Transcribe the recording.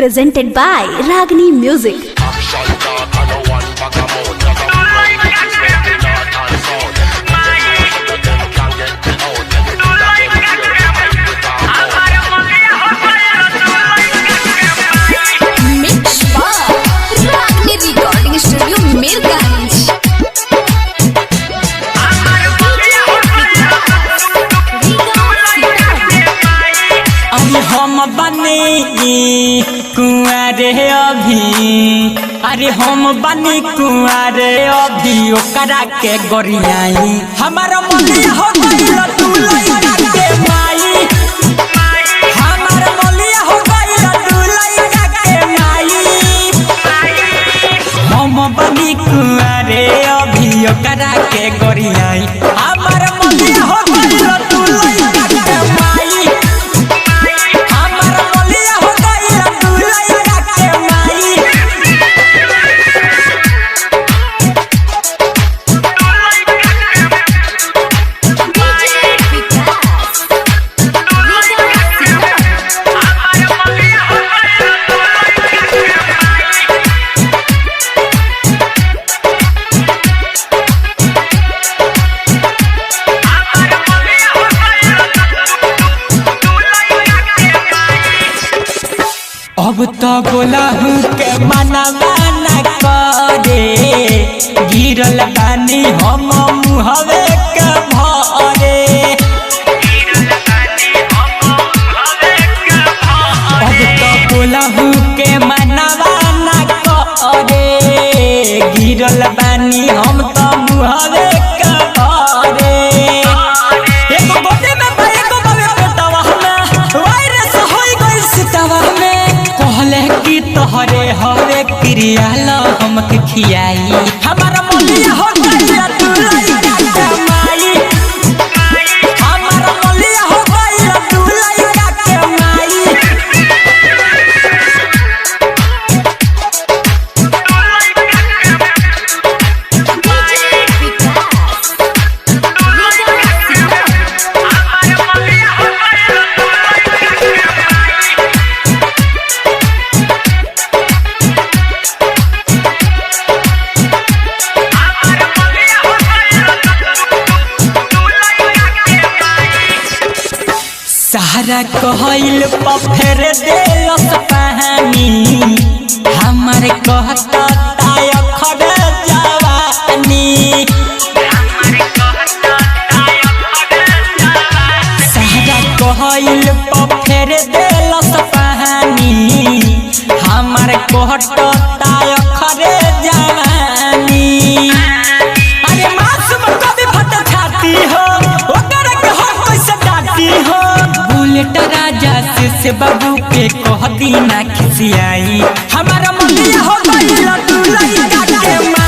presented by Ragini Music. Mixed by Ragini Recording Studio, Mirganj. हम बनी कुआरे अभी, अरे हम बनी कुआरे अभी ओकरा के गोरियाई हमारा मलिया हो गइल तू लइका के माई, हमारा मलिया हो गइल तू लइका के माई। हम बनी कुआरे अभी ओकरा के गोरियाई हमारा मलिया हो गइल तू लइका के माई। अब तो बोला हूँ के मना माना करे, गिरल बानी हम मुहवे के भरे। अब तो बोला हूँ के मना माना करे, गिरल बानी हम तो मुहवे के भरे। एक गोटे में एक बाबे पेटवा में वायरस होई गइल सितवा में, कहले कि तोहरे हरे क्रिया ला हमके खियाई हमारा मलिया हो गइल तू लइका के माई, हमारा मलिया हो गइल तू लइका के माई। सहारा कहल पफेर देलस पानी, हमारे कहता ताय खड़ जवानी। सहारा कहल पफेर देलस पानी, हमारे कहता ताय खड़े जवानी। अरे मासूम कभी फट छाती हो ओकर के हो कैसे डांटी हो, बुलेट राजा से बाबू के कहती ना खिसियाई हमारा मलिया हो गइल तू लइका के माई।